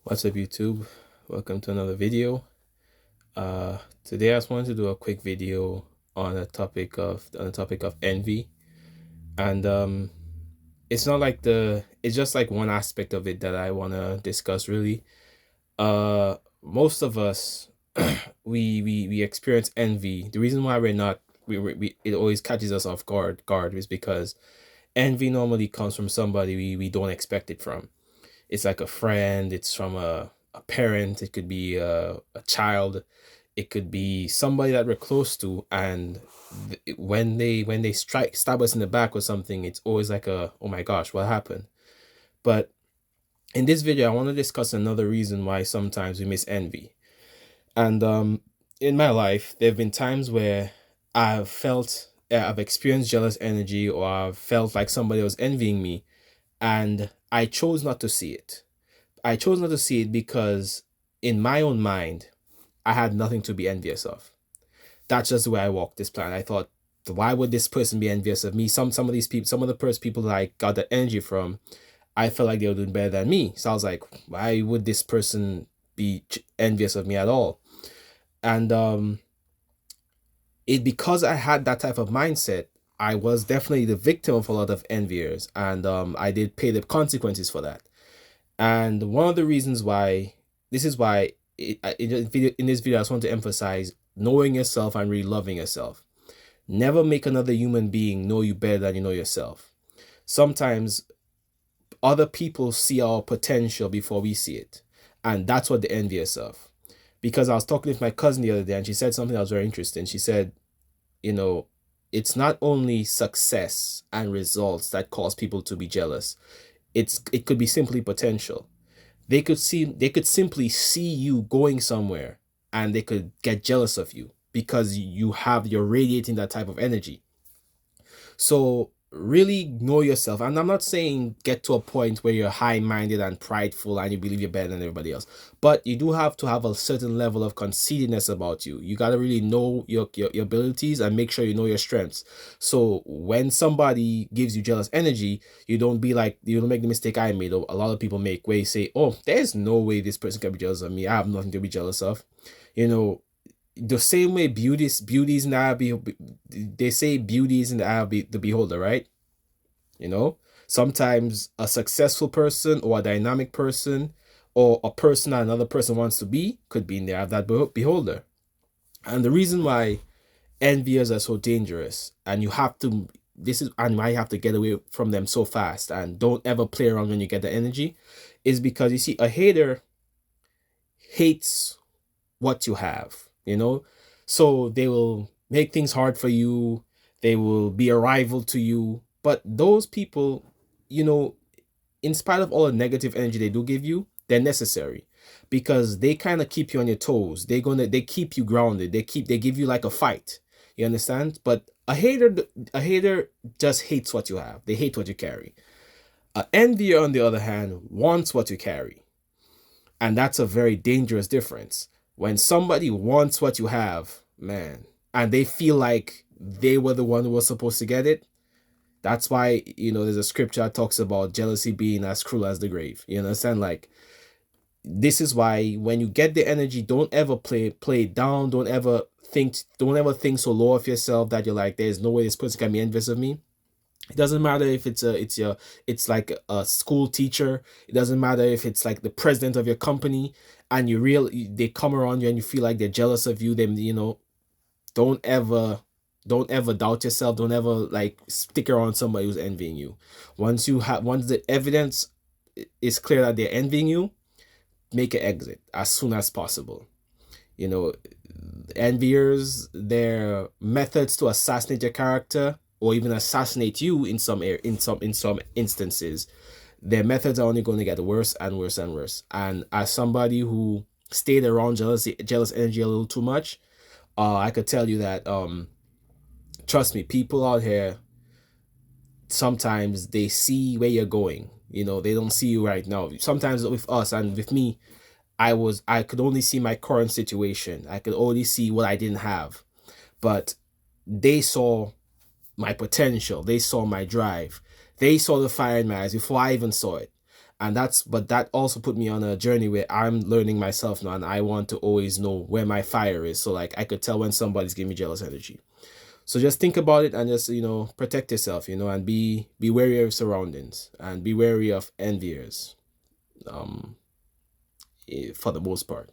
What's up, YouTube? Welcome to another video. Today I just wanted to do a quick video on the topic of envy, and it's not like it's just like one aspect of it that I want to discuss really. Most of us we experience envy. The reason why we're not we it always catches us off guard is because envy normally comes from somebody we don't expect it from. It's like a friend, it's from a parent, it could be a child, it could be somebody that we're close to, and when they stab us in the back or something, it's always like a, oh my gosh, what happened? But in this video I want to discuss another reason why sometimes we miss envy. And in my life there have been times where I've experienced jealous energy, or I've felt like somebody was envying me, and I chose not to see it. I chose not to see it because in my own mind, I had nothing to be envious of. That's just the way I walked this planet. I thought, why would this person be envious of me? Some of these people, some of the first people that I got that energy from, I felt like they were doing better than me. So I was like, why would this person be envious of me at all? And because I had that type of mindset, I was definitely the victim of a lot of enviers, and I did pay the consequences for that. And one of the reasons why, this is why in this video, I just want to emphasize knowing yourself and really loving yourself. Never make another human being know you better than you know yourself. Sometimes other people see our potential before we see it. And that's what they're envious of. Because I was talking with my cousin the other day, and she said something that was very interesting. She said, you know, it's not only success and results that cause people to be jealous. It could be simply potential. They could simply see you going somewhere, and they could get jealous of you because you're radiating that type of energy. So really know yourself. And I'm not saying get to a point where you're high-minded and prideful and you believe you're better than everybody else, but you do have to have a certain level of conceitedness about you. You got to really know your abilities and make sure you know your strengths. So when somebody gives you jealous energy, you don't make the mistake I made, or a lot of people make, where you say, oh, there's no way this person can be jealous of me, I have nothing to be jealous of. The same way beauties in the eye of they say beauty is in the eye of the beholder, right? Sometimes a successful person or a dynamic person or a person that another person wants to be could be in the eye of that beholder. And the reason why enviers are so dangerous, and you have to this is and why you have to get away from them so fast and don't ever play around when you get the energy, is because you see, a hater hates what you have. So they will make things hard for you, they will be a rival to you. But those people, you know in spite of all the negative energy they do give you, they're necessary, because they kind of keep you on your toes. They keep you grounded. They give you like a fight. You understand? But a hater just hates what you have. They hate what you carry. An envier, on the other hand, wants what you carry. And that's a very dangerous difference. When somebody wants what you have, man, and they feel like they were the one who was supposed to get it, that's why, there's a scripture that talks about jealousy being as cruel as the grave. You understand? Like, this is why when you get the energy, don't ever play it down. Don't ever think so low of yourself that you're like, there's no way this person can be envious of me. It doesn't matter if it's like a school teacher. It doesn't matter if it's like the president of your company, and they come around you and you feel like they're jealous of you. Then don't ever don't ever doubt yourself. Don't ever like stick around somebody who's envying you. Once the evidence is clear that they're envying you, make an exit as soon as possible. You know, enviers, their methods to assassinate your character or even assassinate you in some instances, their methods are only going to get worse and worse and worse. And as somebody who stayed around jealous energy a little too much, I could tell you that trust me, people out here, sometimes they see where you're going. They don't see you right now. Sometimes with us and with me, I could only see my current situation. I could only see what I didn't have. But they saw my potential. They saw my drive. They saw the fire in my eyes before I even saw it. And that also put me on a journey where I'm learning myself now, and I want to always know where my fire is, so like I could tell when somebody's giving me jealous energy. So just think about it and just, protect yourself, and be wary of your surroundings and be wary of enviers, for the most part.